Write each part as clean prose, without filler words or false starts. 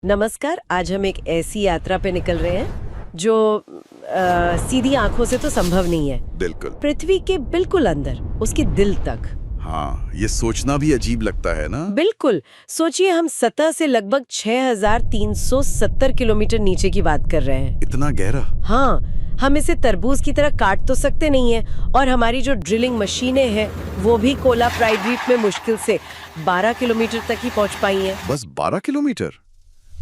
नमस्कार। आज हम एक ऐसी यात्रा पे निकल रहे हैं जो सीधी आंखों से तो संभव नहीं है। बिल्कुल। पृथ्वी के बिल्कुल अंदर, उसके दिल तक। हाँ, ये सोचना भी अजीब लगता है ना। बिल्कुल। सोचिए, हम सतह से लगभग 6370 किलोमीटर नीचे की बात कर रहे हैं। इतना गहरा। हाँ, हम इसे तरबूज की तरह काट तो सकते नहीं है, और हमारी जो ड्रिलिंग मशीनें हैं वो भी कोला प्राइड में मुश्किल से 12 किलोमीटर तक ही पहुंच पाई हैं। बस 12 किलोमीटर?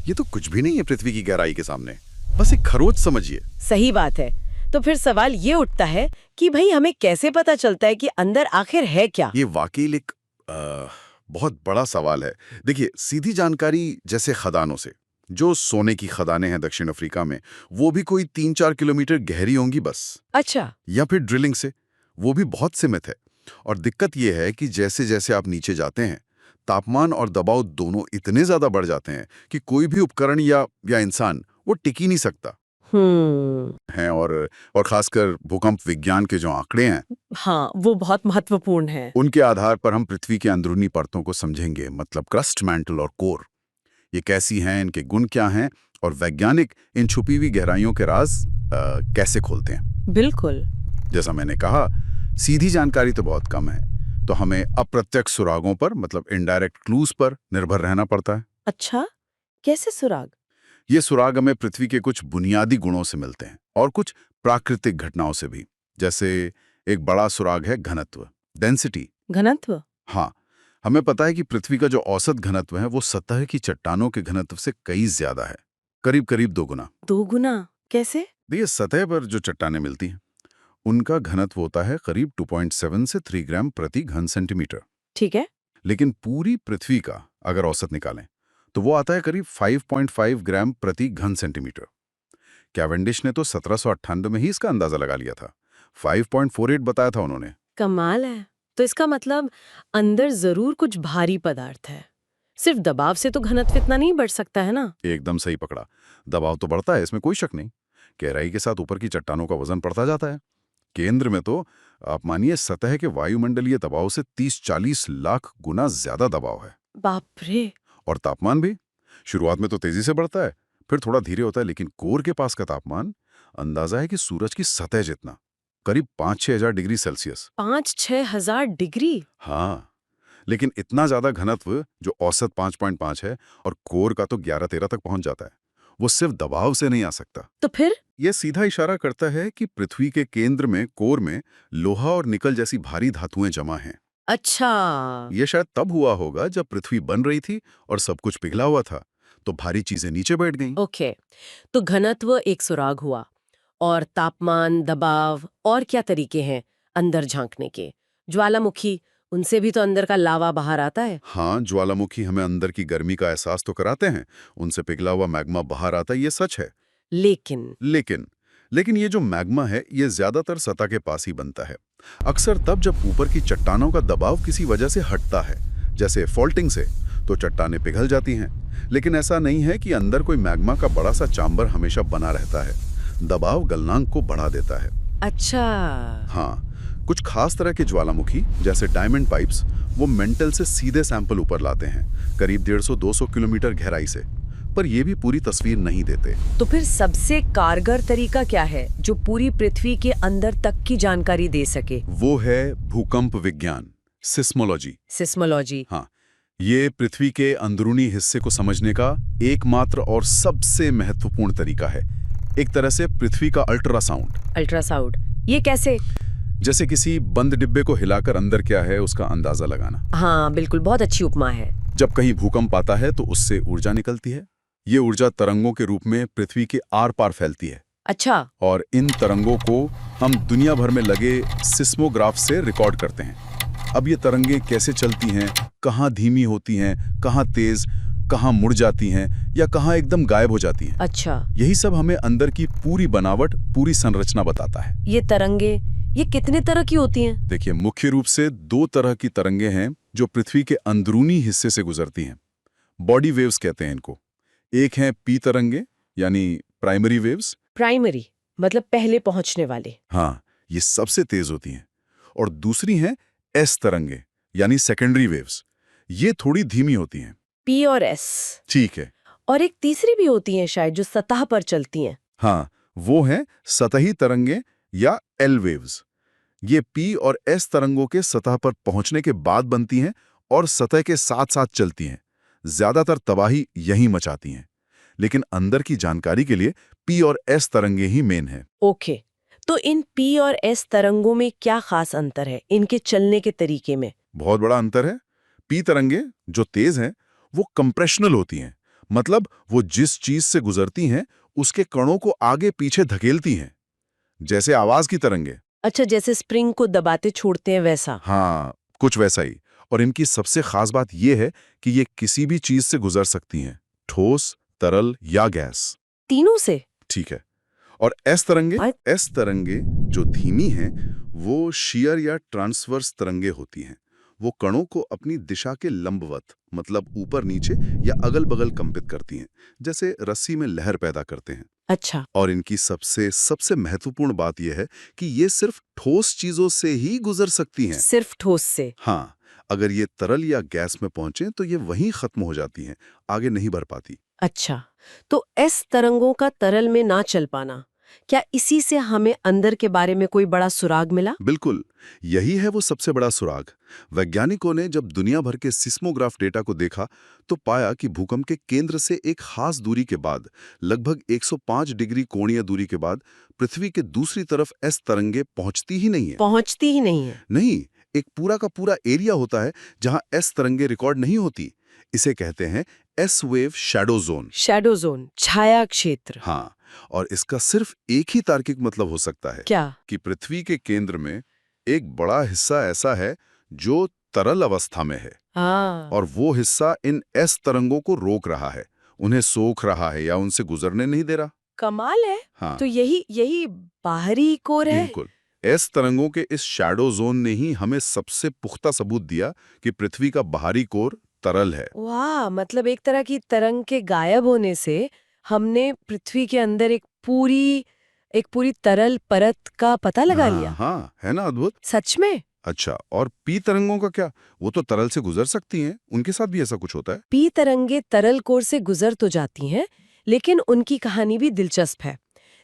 ये तो कुछ भी नहीं है पृथ्वी की गहराई के सामने। बस एक खरोच समझिए। सही बात है। तो फिर सवाल ये उठता है कि भाई हमें कैसे पता चलता है कि अंदर आखिर है क्या? ये वाकई एक बहुत बड़ा सवाल है। देखिए, सीधी जानकारी जैसे खदानों से, जो सोने की खदानें हैं दक्षिण अफ्रीका में, वो भी कोई 3-4 किलोमीटर गहरी होंगी बस। अच्छा। या फिर ड्रिलिंग से, वो भी बहुत सीमित है। और दिक्कत ये है कि जैसे जैसे आप नीचे जाते हैं, तापमान और दबाव दोनों इतने ज्यादा बढ़ जाते हैं कि कोई भी उपकरण या इंसान वो टिक ही नहीं सकता है। और खासकर भूकंप विज्ञान के जो आंकड़े हैं, हाँ, वो बहुत महत्वपूर्ण है। उनके आधार पर हम पृथ्वी के अंदरूनी परतों को समझेंगे, मतलब क्रस्ट, मैंटल और कोर। ये कैसी हैं, इनके गुण क्या हैं, और वैज्ञानिक इन छुपी हुई गहराइयों के राज कैसे खोलते हैं। बिल्कुल। जैसा मैंने कहा, सीधी जानकारी तो बहुत कम है, तो हमें अप्रत्यक्ष सुरागों पर, मतलब इनडायरेक्ट क्लूज पर निर्भर रहना पड़ता है। अच्छा, कैसे सुराग? ये सुराग हमें पृथ्वी के कुछ बुनियादी गुणों से मिलते हैं और कुछ प्राकृतिक घटनाओं से भी। जैसे एक बड़ा सुराग है घनत्व, डेंसिटी। घनत्व? हाँ, हमें पता है कि पृथ्वी का जो औसत घनत्व है वो सतह की चट्टानों के घनत्व से कई ज्यादा है, करीब करीब 2 गुना। 2 गुना? कैसे? देखिए, सतह पर जो चट्टानें मिलती हैं उनका घनत्व होता है करीब 2.7 से 3 ग्राम प्रति घन सेंटीमीटर। ठीक है। लेकिन पूरी पृथ्वी का अगर औसत निकालें तो वो आता है करीब 5.5 ग्राम प्रति घन सेंटीमीटर। कैवेंडिश ने तो 1798 में ही इसका अंदाजा लगा लिया था। 5.48 बताया था उन्होंने। कमाल है। तो इसका मतलब अंदर जरूर कुछ भारी पदार्थ है। सिर्फ दबाव से तो घनत्व इतना नहीं बढ़ सकता है ना? एकदम सही पकड़ा। दबाव तो बढ़ता है, इसमें कोई शक नहीं। गहराई के साथ ऊपर की चट्टानों का वजन बढ़ता जाता है। केंद्र में तो आप मानिए सतह के वायुमंडलीय दबाव से 30-40 लाख गुना ज्यादा दबाव है। बाप रे। और तापमान भी शुरुआत में तो तेजी से बढ़ता है, फिर थोड़ा धीरे होता है। लेकिन कोर के पास का तापमान अंदाजा है कि सूरज की सतह जितना, करीब 5-6 हजार डिग्री सेल्सियस। 5-6 हजार डिग्री? हाँ, लेकिन इतना ज्यादा घनत्व, जो औसत 5.5 है, और कोर का तो 11-13 तक पहुंच जाता है, वो सिर्फ दबाव से नहीं आ सकता। तो फिर? यह सीधा इशारा करता है कि पृथ्वी के केंद्र में, कोर में, लोहा और निकल जैसी भारी धातुएं जमा हैं। अच्छा। यह शायद तब हुआ होगा जब पृथ्वी बन रही थी और सब कुछ पिघला हुआ था, तो भारी चीजें नीचे बैठ गईं। ओके। तो घनत्व एक सुराग हुआ, और तापमान, दबाव, और क्या तरीके हैं अंदर झांकने के? ज्वालामुखी, उनसे भी तो अंदर का लावा बाहर आता है। हाँ, ज्वालामुखी हमें अंदर की गर्मी का एहसास तो कराते हैं, उनसे पिघला हुआ मैग्मा बाहर आता है, ये सच है। लेकिन लेकिन ये जो मैग्मा है, ये ज्यादातर सतह के पास ही बनता है। अक्सर तब जब ऊपर की चट्टानों का दबाव किसी वजह से हटता है, जैसे फॉल्टिंग से, तो चट्टानें पिघल जाती हैं। लेकिन ऐसा नहीं है कि अंदर कोई मैग्मा का बड़ा सा चांबर हमेशा बना रहता है। दबाव गलनांक को बढ़ा देता है। अच्छा। हाँ, कुछ खास तरह के ज्वालामुखी, जैसे डायमंड पाइप्स, वो मेंटल से सीधे सैंपल ऊपर लाते हैं, करीब 150-200 किलोमीटर गहराई से। पर ये भी पूरी तस्वीर नहीं देते। तो फिर सबसे कारगर तरीका क्या है जो पूरी पृथ्वी के अंदर तक की जानकारी दे सके? वो है भूकंप विज्ञान, सिस्मोलॉजी। सिस्मोलॉजी? हाँ, ये पृथ्वी के अंदरूनी हिस्से को समझने का एकमात्र और सबसे महत्वपूर्ण तरीका है। एक तरह से पृथ्वी का अल्ट्रासाउंड। अल्ट्रासाउंड? ये कैसे? जैसे किसी बंद डिब्बे को हिलाकर अंदर क्या है उसका अंदाजा लगाना। हाँ बिल्कुल, बहुत अच्छी उपमा है। जब कहीं भूकंप आता है तो उससे ऊर्जा निकलती है। ये ऊर्जा तरंगों के रूप में पृथ्वी के आर पार फैलती है। अच्छा। और इन तरंगों को हम दुनिया भर में लगे सिस्मोग्राफ से रिकॉर्ड करते हैं। अब ये तरंगे कैसे चलती हैं, कहाँ धीमी होती हैं, कहाँ तेज, कहाँ मुड़ जाती हैं, या कहाँ एकदम गायब हो जाती हैं। अच्छा। यही सब हमें अंदर की पूरी बनावट, पूरी संरचना बताता है। ये तरंगे, ये कितने तरह की होती हैं? देखिए, मुख्य रूप से 2 तरह की तरंगे हैं जो पृथ्वी के अंदरूनी हिस्से से गुजरती हैं। बॉडी वेव्स कहते हैं इनको। एक हैं पी तरंगे, यानी प्राइमरी वेव्स। प्राइमरी मतलब पहले पहुंचने वाले? हाँ, ये सबसे तेज होती हैं। और दूसरी हैं एस तरंगे, यानी सेकेंडरी वेव्स। ये थोड़ी धीमी होती हैं। पी और एस? ठीक है। और एक तीसरी भी होती है शायद जो सतह पर चलती हैं। हाँ, वो हैं सतही तरंगें या एल वेव्स। ये पी और एस तरंगों के सतह पर पहुंचने के बाद बनती हैं और सतह के साथ साथ चलती हैं। ज्यादातर तबाही यहीं मचाती हैं। लेकिन अंदर की जानकारी के लिए पी और एस तरंगे ही मेन है। ओके, तो इन पी और एस तरंगों में क्या खास अंतर है इनके चलने के तरीके में? बहुत बड़ा अंतर है। पी तरंगे जो तेज हैं वो कंप्रेशनल होती हैं, मतलब वो जिस चीज से गुजरती हैं उसके कणों को आगे पीछे धकेलती हैं, जैसे आवाज की तरंगे। अच्छा, जैसे स्प्रिंग को दबाते छोड़ते हैं वैसा। हाँ, कुछ वैसा ही। और इनकी सबसे खास बात यह है कि ये किसी भी चीज से गुजर सकती हैं, ठोस, तरल या गैस। तीनों से? ठीक है। और एस तरंगे जो धीमी हैं वो शियर या ट्रांसवर्स तरंगे होती हैं। वो कणों को अपनी दिशा के लंबवत, मतलब ऊपर नीचे या अगल बगल कंपित करती हैं, जैसे रस्सी में लहर पैदा करते हैं। अच्छा। और इनकी सबसे सबसे महत्वपूर्ण बात यह है कि ये सिर्फ ठोस चीजों से ही गुजर सकती हैं। सिर्फ ठोस से? हाँ, अगर ये तरल या गैस में पहुंचे तो ये वहीं खत्म हो जाती हैं, आगे नहीं बढ़ पाती। अच्छा, तो एस तरंगों का तरल में ना चल पाना, क्या इसी से हमें अंदर के बारे में कोई बड़ा सुराग मिला? बिल्कुल, यही है वो सबसे बड़ा सुराग। वैज्ञानिकों ने जब दुनिया भर के सिस्मोग्राफ डेटा को देखा तो पाया कि भूकंप के केंद्र से एक खास दूरी के बाद, लगभग 105 डिग्री कोणीय दूरी के बाद, पृथ्वी के दूसरी तरफ एस तरंगे पहुंचती ही नहीं है। पहुंचती ही नहीं है? नहीं, एक पूरा का पूरा एरिया होता है जहां एस तरंगे रिकॉर्ड नहीं होती। इसे कहते हैं S wave shadow zone. Shadow zone, छाया क्षेत्र। हाँ, और इसका सिर्फ एक ही तार्किक मतलब हो सकता है। क्या? कि पृथ्वी के केंद्र में एक बड़ा हिस्सा ऐसा है जो तरल अवस्था में है, हाँ। और वो हिस्सा इन एस तरंगों को रोक रहा है, उन्हें सोख रहा है या उनसे गुजरने नहीं दे रहा। कमाल है। हाँ, तो यही बाहरी कोर है। बिल्कुल। एस तरंगों के इस शैडो जोन ने ही हमें सबसे पुख्ता सबूत दिया कि पृथ्वी का बाहरी कोर तरल है। वाह, मतलब एक तरह की तरंग के गायब होने से हमने पृथ्वी के अंदर एक पूरी तरल परत का पता लगा लिया। हाँ, है ना अद्भुत। सच में? अच्छा, और पी तरंगों का क्या? वो तो तरल से गुजर सकती हैं, उनके साथ भी ऐसा कुछ होता है? पी तरंगे तरल कोर से गुजर तो जाती हैं, लेकिन उनकी कहानी भी दिलचस्प है।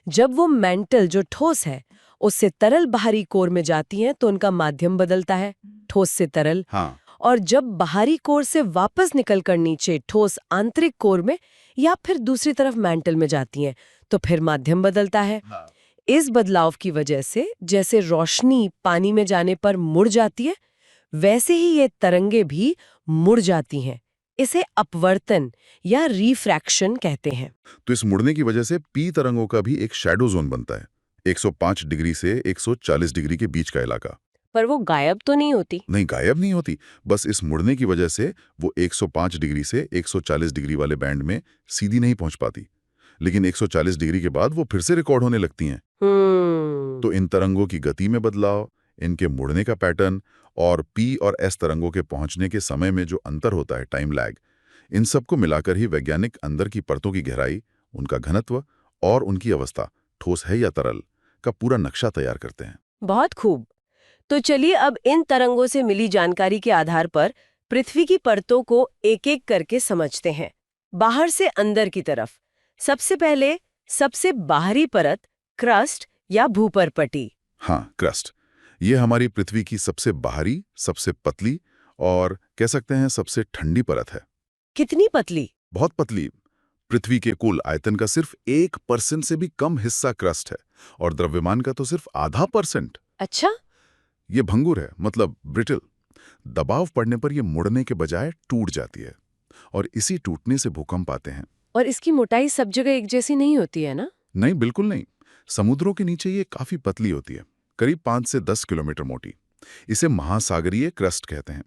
जब वो मेंटल जो ठोस है उससे तरल बाहरी कोर में जाती हैं तो उनका माध्यम बदलता है, ठोस से तरल। हाँ, और जब बाहरी कोर से वापस निकलकर नीचे ठोस आंतरिक कोर में या फिर दूसरी तरफ मेंटल में जाती हैं तो फिर माध्यम बदलता है। हाँ। इस बदलाव की वजह से जैसे रोशनी पानी में जाने पर मुड़ जाती है, वैसे ही ये तरंगे भी मुड़ जाती हैं। इसे अपवर्तन या रिफ्रैक्शन कहते हैं। तो इस मुड़ने की वजह से पी तरंगों का भी एक शैडो जोन बनता है, 105 डिग्री से 140 डिग्री के बीच का इलाका। पर वो गायब तो नहीं होती? नहीं, गायब नहीं होती, बस इस मुड़ने की वजह से वो 105 डिग्री से 140 डिग्री वाले बैंड में सीधी नहीं पहुंच पाती, लेकिन 140 डिग्री के बाद वो फिर से रिकॉर्ड होने लगती हैं। तो इन तरंगों की गति में बदलाव, इनके मुड़ने का पैटर्न और पी और एस तरंगों के पहुंचने के समय में जो अंतर होता है, टाइम लैग, इन सबको मिलाकर ही वैज्ञानिक अंदर की परतों की गहराई, उनका घनत्व और उनकी अवस्था, ठोस है या तरल, का पूरा नक्शा तैयार करते हैं। बहुत खूब। तो चलिए अब इन तरंगों से मिली जानकारी के आधार पर पृथ्वी की परतों को एक-एक करके समझते हैं, बाहर से अंदर की तरफ। सबसे पहले सबसे बाहरी परत, क्रस्ट या भूपरपटी। हाँ, क्रस्ट। ये हमारी पृथ्वी की सबसे बाहरी, सबसे पतली और कह सकते हैं सबसे ठंडी परत है। कितनी पतली? बहुत पतली। पृथ्वी के कुल आयतन का सिर्फ 1% से भी कम हिस्सा क्रस्ट है, और द्रव्यमान का तो सिर्फ आधा %। अच्छा। ये भंगुर है, मतलब ब्रिटल। दबाव पड़ने पर ये मुड़ने के बजाय टूट जाती है, और इसी टूटने से भूकंप आते हैं। और इसकी मोटाई सब जगह एक जैसी नहीं होती है ना? नहीं, बिल्कुल नहीं। समुद्रों के नीचे ये काफी पतली होती है, करीब 5 से 10 किलोमीटर मोटी। इसे महासागरीय क्रस्ट कहते हैं।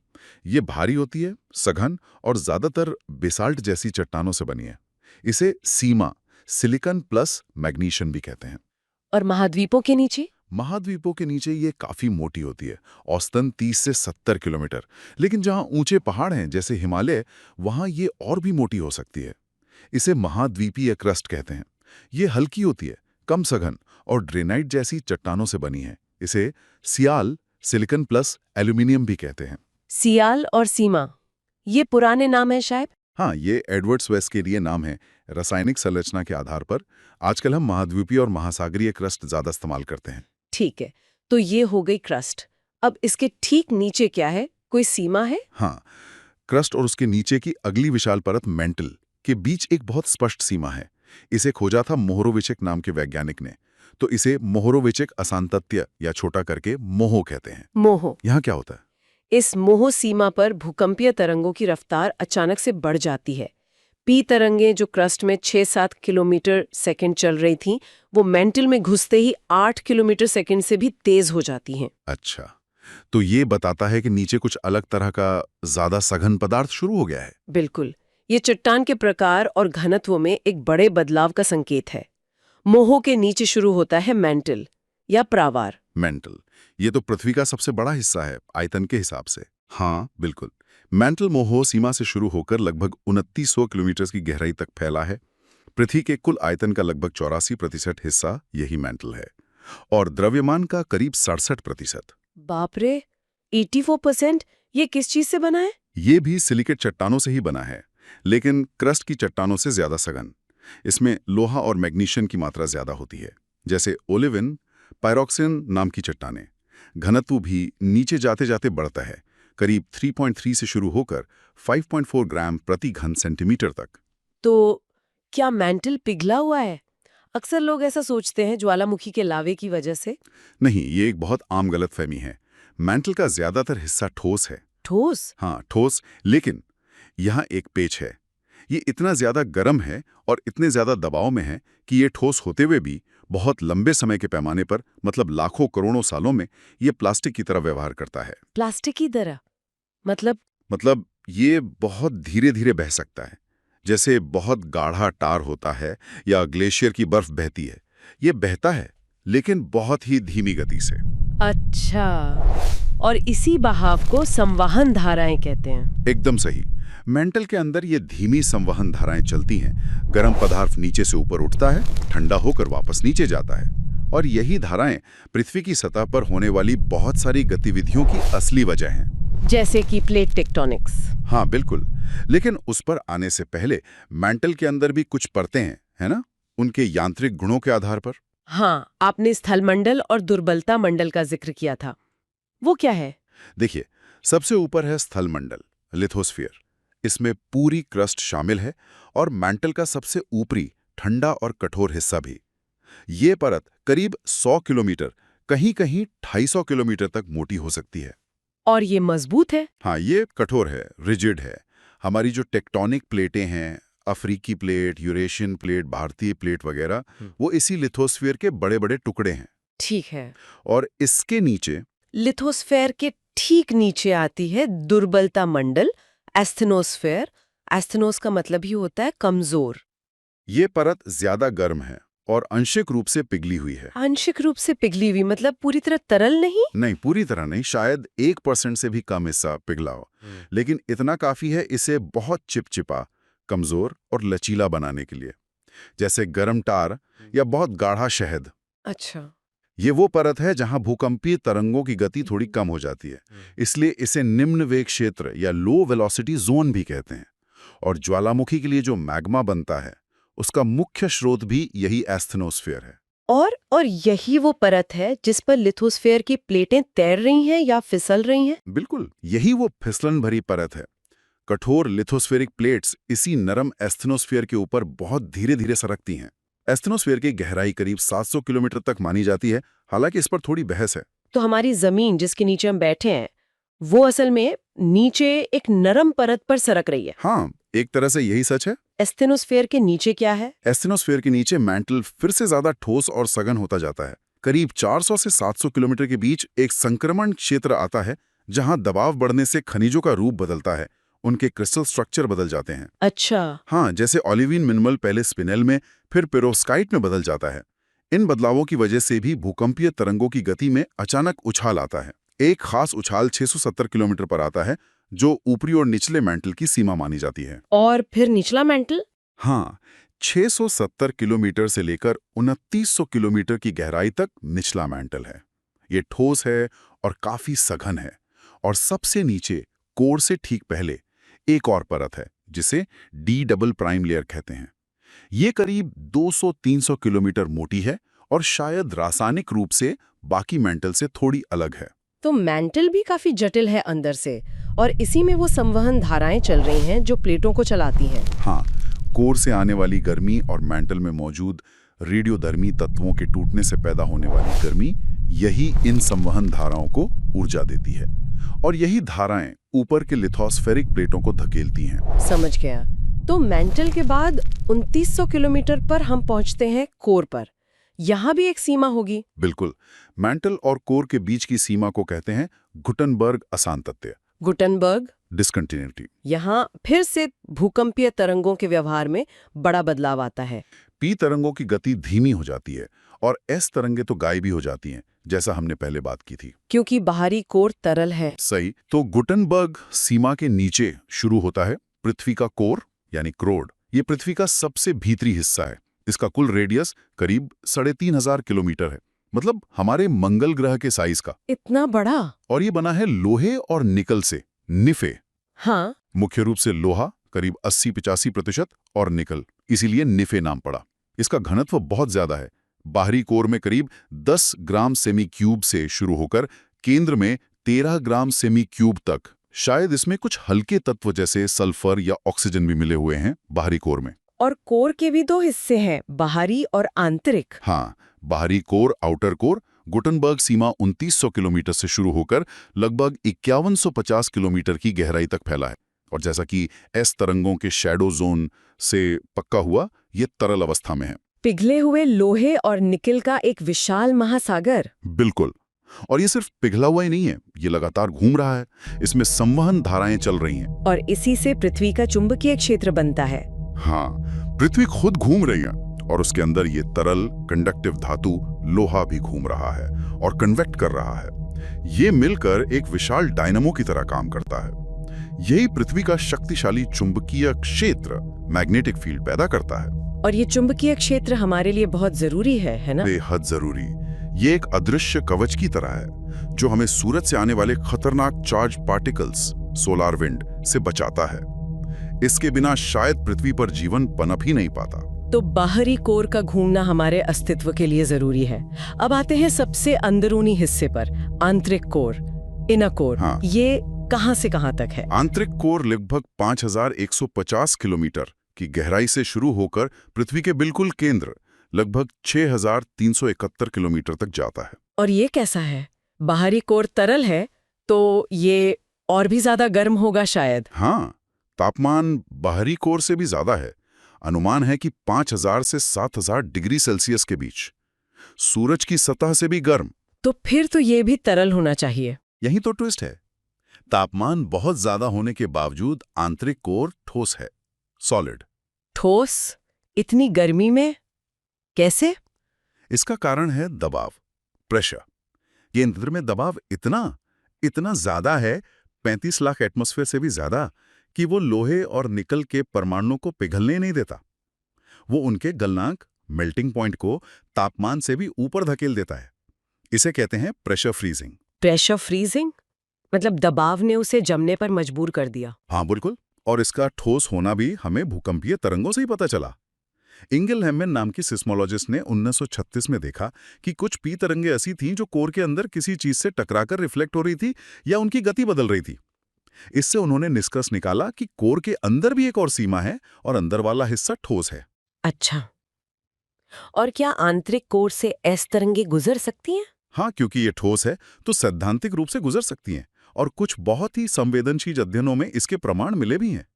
ये भारी होती है, सघन और ज्यादातर बेसाल्ट जैसी चट्टानों से बनी है। इसे सीमा, सिलिकॉन प्लस मैग्नीशियम भी कहते हैं। और महाद्वीपों के नीचे? महाद्वीपों के नीचे ये काफी मोटी होती है, औसतन 30 से 70 किलोमीटर। लेकिन जहां ऊंचे पहाड़ हैं जैसे हिमालय, वहां ये और भी मोटी हो सकती है। इसे महाद्वीपीय क्रस्ट कहते हैं। ये हल्की होती है, कम सघन और ड्रेनाइट जैसी चट्टानों से बनी है। इसे सियाल, सिलिकॉन प्लस एल्यूमिनियम भी कहते हैं। सियाल और सीमा, ये पुराने नाम है शायद? हाँ, ये एडवर्ड स्वेस के लिए नाम है। रासायनिक संरचना के आधार पर आजकल हम महाद्वीपीय और महासागरीय क्रस्ट ज्यादा इस्तेमाल करते हैं। ठीक है, तो ये हो गई क्रस्ट। अब इसके ठीक नीचे क्या है? कोई सीमा है? हाँ, क्रस्ट और उसके नीचे की अगली विशाल परत मेंटल के बीच एक बहुत स्पष्ट सीमा है। इसे खोजा था मोहरोविचिक नाम के वैज्ञानिक ने। तो इसे मोहरोविचिक असांतत्य या छोटा करके मोहो कहते हैं। मोहो। यहाँ क्या होता है? इस मोह सीमा पर भूकंपीय तरंगों की रफ्तार अचानक से बढ़ जाती है। पी तरंगें जो क्रस्ट में 6-7 किलोमीटर सेकंड चल रही थीं, वो मेंटल में घुसते ही 8 किलोमीटर सेकंड से भी तेज हो जाती हैं। अच्छा, तो ये बताता है कि नीचे कुछ अलग तरह का ज्यादा सघन पदार्थ शुरू हो गया है। बिल्कुल, ये चट्टान के प्रकार और घनत्व में एक बड़े बदलाव का संकेत है। मोहो के नीचे शुरू होता है मेंटल या प्रावार। मेंटल, ये तो पृथ्वी का सबसे बड़ा हिस्सा है आयतन के हिसाब से। हाँ, बिल्कुल। मेंटल मोहो सीमा से शुरू होकर लगभग 2900 किलोमीटर की गहराई तक फैला है। पृथ्वी के कुल आयतन का लगभग 84% हिस्सा यही मेंटल है और द्रव्यमान का करीब 67%। बाप रे, 84%? ये किस चीज से बना है? ये भी सिलिकेट चट्टानों से ही बना है, लेकिन क्रस्ट की चट्टानों से ज्यादा सघन। इसमें लोहा और मैग्नीशियम की मात्रा ज्यादा होती है। जैसे ओलिविन, पायरोक्सिन नाम की चट्टानें। घनत्व भी नीचे जाते जाते बढ़ता है, करीब 3.3 से शुरू होकर 5.4 ग्राम प्रति घन सेंटीमीटर तक। तो क्या मेंटल पिघला हुआ है? अक्सर लोग ऐसा सोचते हैं ज्वालामुखी के लावे की वजह से। नहीं, ये एक बहुत आम गलतफहमी है। मेंटल का ज्यादातर हिस्सा ठोस है। ठोस? हाँ, ठोस, लेकिन यहाँ एक पेच है। ये इतना ज्यादा गर्म है और इतने ज्यादा दबाव में है कि ये ठोस होते हुए भी बहुत लंबे समय के पैमाने पर, मतलब लाखों करोड़ों सालों में, ये प्लास्टिक की तरह व्यवहार करता है। प्लास्टिक की तरह? मतलब ये बहुत धीरे धीरे बह सकता है, जैसे बहुत गाढ़ा टार होता है या ग्लेशियर की बर्फ बहती है। ये बहता है, लेकिन बहुत ही धीमी गति से। अच्छा, और इसी बहाव को संवहन धाराएं कहते हैं। एकदम सही। मेंटल के अंदर ये धीमी संवहन धाराएं चलती हैं। गर्म पदार्थ नीचे से ऊपर उठता है, ठंडा होकर वापस नीचे जाता है, और यही धाराएं पृथ्वी की सतह पर होने वाली बहुत सारी गतिविधियों की असली वजह हैं। जैसे कि प्लेट टेक्टोनिक्स। हाँ, बिल्कुल। लेकिन उस पर आने से पहले मेंटल के अंदर भी कुछ परतें हैं, है ना? उनके यांत्रिक गुणों के आधार पर। हाँ, आपने स्थलमंडल और दुर्बलता मंडल का जिक्र किया था। वो क्या है? देखिए, सबसे ऊपर है स्थलमंडल, लिथोस्फीयर। इसमें पूरी क्रस्ट शामिल है और मेंटल का सबसे ऊपरी, ठंडा और कठोर हिस्सा भी। ये परत करीब 100 किलोमीटर, कहीं-कहीं 250 किलोमीटर तक मोटी हो सकती है। और ये मजबूत है? हाँ, ये कठोर है, रिजिड है। हमारी जो टेक्टोनिक प्लेटें हैं, अफ्रीकी प्लेट, यूरेशियन प्लेट, भारतीय प्लेट वगैरह, वो इसी लिथोस्फीयर के बड़े-बड़े टुकड़े हैं। ठीक है। और इसके नीचे, लिथोस्फेयर के ठीक नीचे आती है दुर्बलता मंडल, एस्थेनोस्फेयर। एस्थेनोस का मतलब ही होता है कमजोर। ये परत ज्यादा गर्म है और आंशिक रूप से पिघली हुई है। आंशिक रूप से पिघली हुई मतलब पूरी तरह तरल नहीं? नहीं, पूरी तरह नहीं, शायद 1% से भी कम हिस्सा पिघला हो। लेकिन इतना काफी है इसे बहुत चिपचिपा, कमजोर और लचीला बनाने के लिए, जैसे गर्म टार या बहुत गाढ़ा शहद। अच्छा। ये वो परत है जहां भूकंपीय तरंगों की गति थोड़ी कम हो जाती है, इसलिए इसे निम्न वेग क्षेत्र या लो वेलोसिटी जोन भी कहते हैं। और ज्वालामुखी के लिए जो मैग्मा बनता है, उसका मुख्य स्रोत भी यही एस्थेनोस्फीयर है। और यही वो परत है जिस पर लिथोस्फेयर की प्लेटें तैर रही हैं या फिसल रही हैं? बिल्कुल, यही वो फिसलन भरी परत है। कठोर लिथोस्फेरिक प्लेट्स इसी नरम एस्थेनोस्फीयर के ऊपर बहुत धीरे धीरे सरकती हैं। एस्थेनोस्फीयर की गहराई करीब 700 किलोमीटर तक मानी जाती है, हालांकि इस पर थोड़ी बहस है। तो हमारी जमीन जिसके नीचे हम बैठे हैं, वो असल में नीचे एक नरम परत पर सरक रही है। हाँ, एक तरह से यही सच है। एस्थेनोस्फेयर के नीचे क्या है? एस्थेनोस्फीयर के नीचे मैंटल फिर से ज्यादा ठोस और सघन होता जाता है। करीब 400 से 700 किलोमीटर के बीच एक संक्रमण क्षेत्र आता है, जहां दबाव बढ़ने से खनिजों का रूप बदलता है, उनके क्रिस्टल स्ट्रक्चर बदल जाते हैं। अच्छा। हाँ, जैसे ओलिविन मिनरल पहले स्पिनेल में, फिर पेरोस्काइट में बदल जाता है। इन बदलावों की वजह से भी भूकंपीय तरंगों की गति में अचानक उछाल आता है। एक खास उछाल 670 किलोमीटर पर आता है, जो ऊपरी और निचले मेंटल की सीमा मानी जाती है। और फिर निचला मेंटल? हाँ, 670 किलोमीटर से लेकर 2900 किलोमीटर की गहराई तक निचला मेंटल है। ये ठोस है और काफी सघन है। और सबसे नीचे, कोर से ठीक पहले, एक और परत है जिसे डी डबल प्राइम लेयर कहते हैं। ये करीब 200-300 किलोमीटर मोटी है और शायद रासायनिक रूप से बाकी मेंटल से थोड़ी अलग है। तो मेंटल भी काफी जटिल है अंदर से, और इसी में वो संवहन धाराएं चल रही हैं जो प्लेटों को चलाती हैं। हाँ, कोर से आने वाली गर्मी और मेंटल में मौजूद रेडियोधर्मी तत्वों के टूटने से पैदा होने वाली गर्मी, यही इन संवहन धाराओं को ऊर्जा देती है और यही धाराएं ऊपर के लिथोस्फेरिक प्लेटों को धकेलती हैं। समझ गया। तो मेंटल के बाद 2900 किलोमीटर पर हम पहुंचते हैं कोर पर। यहाँ भी एक सीमा होगी। बिल्कुल, मेंटल और कोर के बीच की सीमा को कहते हैं गुटनबर्ग असांतत्य, गुटनबर्ग डिस्कंटिन्यूटी। यहाँ फिर से भूकंपीय तरंगों के व्यवहार में बड़ा बदलाव आता है। पी तरंगों की गति धीमी हो जाती है और एस तरंगे तो गायब ही हो जाती हैं, जैसा हमने पहले बात की थी। क्योंकि बाहरी कोर तरल है। सही। तो गुटनबर्ग सीमा के नीचे शुरू होता है पृथ्वी का कोर यानी क्रोड। ये पृथ्वी का सबसे भीतरी हिस्सा है। इसका कुल रेडियस करीब 3500 किलोमीटर है, मतलब हमारे मंगल ग्रह के साइज का। इतना बड़ा? और ये बना है लोहे और निकल से, निफे। हाँ। मुख्य रूप से लोहा करीब 80-85% और निकल, इसीलिए निफे नाम पड़ा। इसका घनत्व बहुत ज्यादा है। बाहरी कोर में करीब 10 ग्राम सेमी क्यूब से शुरू होकर केंद्र में 13 ग्राम सेमी क्यूब तक। शायद इसमें कुछ हल्के तत्व जैसे सल्फर या ऑक्सीजन भी मिले हुए हैं बाहरी कोर में। और कोर के भी 2 हिस्से हैं, बाहरी और आंतरिक। हाँ, बाहरी कोर, आउटर कोर। गुटनबर्ग सीमा 2900 किलोमीटर से शुरू होकर लगभग 5150 किलोमीटर की गहराई तक फैला है। और जैसा कि एस तरंगों के शैडो जोन से पक्का हुआ, ये तरल अवस्था में है। पिघले हुए लोहे और निकल का एक विशाल महासागर। बिल्कुल। और ये सिर्फ पिघला हुआ ही नहीं है, ये लगातार घूम रहा है। इसमें संवहन धाराएं चल रही हैं। और इसी से पृथ्वी का चुंबकीय क्षेत्र बनता है। हाँ, पृथ्वी खुद घूम रही है और उसके अंदर ये तरल कंडक्टिव धातु लोहा भी घूम रहा है और कन्वेक्ट कर रहा है। ये मिलकर एक विशाल डायनामो की तरह काम करता है। यही पृथ्वी का शक्तिशाली चुंबकीय क्षेत्र, मैग्नेटिक फील्ड पैदा करता है। और ये चुंबकीय क्षेत्र हमारे लिए बहुत जरूरी है ना? बेहद जरूरी। ये एक अदृश्य कवच की तरह है जो हमें सूरज से आने वाले खतरनाक चार्ज पार्टिकल्स, सोलार विंड से बचाता है। इसके बिना शायद पृथ्वी पर जीवन पनप ही नहीं पाता। तो बाहरी कोर का घूमना हमारे अस्तित्व के लिए जरूरी है। अब आते हैं सबसे अंदरूनी हिस्से पर, आंतरिक कोर, इनर कोर। हाँ। ये कहां से कहां तक है? आंतरिक कोर लगभग 5150 किलोमीटर की गहराई से शुरू होकर पृथ्वी के बिल्कुल केंद्र लगभग 6371 किलोमीटर तक जाता है। और ये कैसा है? बाहरी कोर तरल है तो ये और भी ज्यादा गर्म होगा शायद। हाँ, तापमान बाहरी कोर से भी ज्यादा है। अनुमान है कि 5000 से 7000 डिग्री सेल्सियस के बीच। सूरज की सतह से भी गर्म। तो फिर तो ये भी तरल होना चाहिए। यही तो ट्विस्ट है। तापमान बहुत ज्यादा होने के बावजूद आंतरिक कोर ठोस है, सॉलिड। ठोस? इतनी गर्मी में कैसे? इसका कारण है दबाव, प्रेशर। केंद्र में दबाव इतना ज्यादा है, 35 लाख एटमॉस्फेयर से भी ज्यादा, कि वो लोहे और निकल के परमाणुओं को पिघलने नहीं देता। वो उनके गलनांक, मेल्टिंग पॉइंट को तापमान से भी ऊपर धकेल देता है। इसे कहते हैं प्रेशर फ्रीजिंग। प्रेशर फ्रीजिंग मतलब दबाव ने उसे जमने पर मजबूर कर दिया। हाँ बिल्कुल। और इसका ठोस होना भी हमें भूकंपीय तरंगों से ही पता चला। इंगेल हेमन नाम की सिस्मोलॉजिस्ट ने 1936 में देखा कि कुछ पी तरंगें ऐसी थीं जो कोर के अंदर किसी चीज से टकराकर रिफ्लेक्ट हो रही थी या उनकी गति बदल रही थी। इससे उन्होंने निष्कर्ष निकाला कि कोर के अंदर भी एक और सीमा है और अंदर वाला हिस्सा ठोस है। अच्छा, और क्या आंतरिक कोर से एस तरंगे गुजर सकती हैं? हाँ, क्योंकि ये ठोस है तो सैद्धांतिक रूप से गुजर सकती हैं और कुछ बहुत ही संवेदनशील अध्ययनों में इसके प्रमाण मिले भी हैं।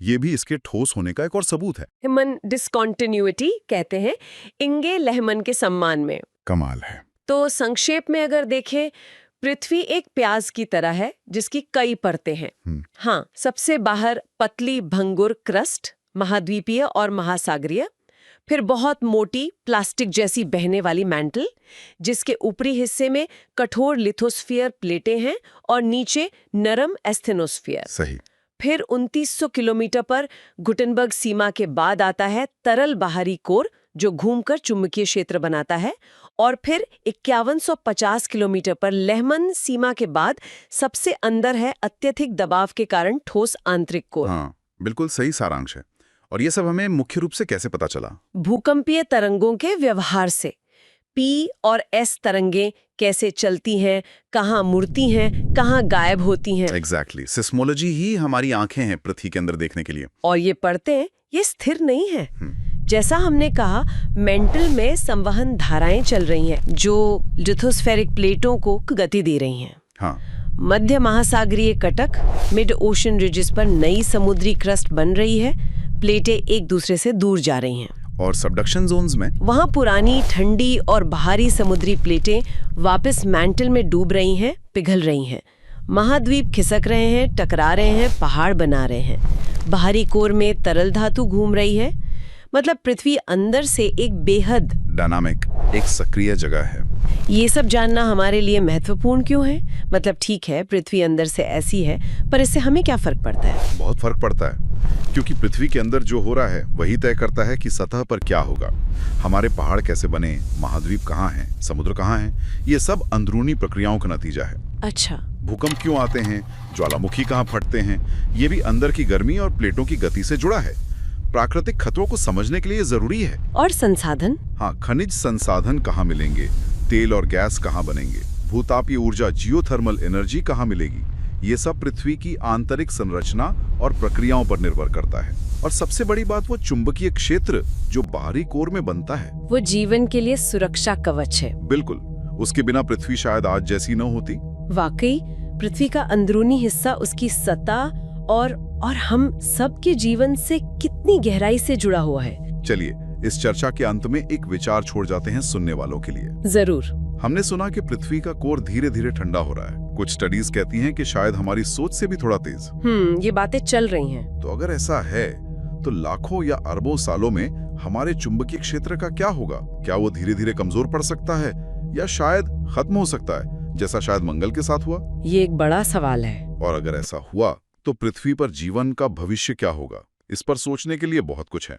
ये भी इसके ठोस होने का एक और सबूत है। हेमन डिस्कंटिन्यूटी कहते हैं इंगे लेहमन के सम्मान में। कमाल है। तो संक्षेप में अगर देखें, पृथ्वी एक प्याज की तरह है जिसकी कई परतें हैं। हाँ, सबसे बाहर पतली भंगुर क्रस्ट, महाद्वीपीय और महासागरीय, फिर बहुत मोटी प्लास्टिक जैसी बहने वाली मैंटल, जिसके ऊपरी हिस्से में कठोर लिथोस्फीयर प्लेटें हैं और नीचे नरम एस्थेनोस्फीयर। सही। फिर 2900 किलोमीटर पर गुटनबर्ग सीमा के बाद आता है तरल बाहरी कोर जो घूमकर चुंबकीय क्षेत्र बनाता है, और फिर 5150 किलोमीटर पर लेहमन सीमा के बाद सबसे अंदर है अत्यधिक दबाव के कारण ठोस आंतरिक कोर। हाँ बिल्कुल सही सारांश है। और ये सब हमें मुख्य रूप से कैसे पता चला? भूकंपीय तरंगों के व्यवहार से। पी और एस तरंगें कैसे चलती हैं, कहाँ मुड़ती हैं, कहाँ गायब होती हैं। एग्जैक्टली। सिस्मोलॉजी ही हमारी आंखें हैं पृथ्वी के अंदर देखने के लिए। और ये परतें ये स्थिर नहीं है। जैसा हमने कहा, मेंटल में संवहन धाराएं चल रही हैं जो लिथोस्फेरिक प्लेटों को गति दे रही हैं। हाँ, मध्य महासागरीय कटक, मिड ओशन रिजेस पर नई समुद्री क्रस्ट बन रही है। प्लेटें एक दूसरे से दूर जा रही हैं। और सबडक्शन जोन्स में वहाँ पुरानी ठंडी और बाहरी समुद्री प्लेटें वापस मैंटल में डूब रही हैं, पिघल रही हैं। महाद्वीप खिसक रहे हैं, टकरा रहे हैं, पहाड़ बना रहे हैं। बाहरी कोर में तरल धातु घूम रही है। मतलब पृथ्वी अंदर से एक बेहद डायनामिक, एक सक्रिय जगह है। ये सब जानना हमारे लिए महत्वपूर्ण क्यों है? मतलब ठीक है, पृथ्वी अंदर से ऐसी है, पर इससे हमें क्या फर्क पड़ता है? बहुत फर्क पड़ता है, क्योंकि पृथ्वी के अंदर जो हो रहा है वही तय करता है कि सतह पर क्या होगा। हमारे पहाड़ कैसे बने, महाद्वीप कहाँ हैं, समुद्र कहाँ हैं, ये सब अंदरूनी प्रक्रियाओं का नतीजा है। अच्छा। भूकंप क्यों आते हैं, ज्वालामुखी कहाँ फटते हैं, ये भी अंदर की गर्मी और प्लेटों की गति से जुड़ा है। प्राकृतिक खतरों को समझने के लिए जरूरी है। और संसाधन? हाँ, खनिज संसाधन कहाँ मिलेंगे, तेल और गैस कहाँ बनेंगे, भूतापीय ऊर्जा जियोथर्मल एनर्जी कहाँ मिलेगी, ये सब पृथ्वी की आंतरिक संरचना और प्रक्रियाओं पर निर्भर करता है। और सबसे बड़ी बात वो चुंबकीय क्षेत्र जो बाहरी कोर में बनता है, वो जीवन के लिए सुरक्षा कवच है। बिल्कुल, उसके बिना पृथ्वी शायद आज जैसी न होती। वाकई पृथ्वी का अंदरूनी हिस्सा, उसकी सतह और हम सब के जीवन से कितनी गहराई से जुड़ा हुआ है। चलिए इस चर्चा के अंत में एक विचार छोड़ जाते हैं सुनने वालों के लिए। जरूर। हमने सुना कि पृथ्वी का कोर धीरे धीरे ठंडा हो रहा है। कुछ स्टडीज कहती हैं कि शायद हमारी सोच से भी थोड़ा तेज। ये बातें चल रही हैं। तो अगर ऐसा है तो लाखों या अरबों सालों में हमारे चुंबकीय क्षेत्र का क्या होगा? क्या वो धीरे धीरे कमजोर पड़ सकता है या शायद खत्म हो सकता है, जैसा शायद मंगल के साथ हुआ? ये एक बड़ा सवाल है। और अगर ऐसा हुआ तो पृथ्वी पर जीवन का भविष्य क्या होगा? इस पर सोचने के लिए बहुत कुछ है।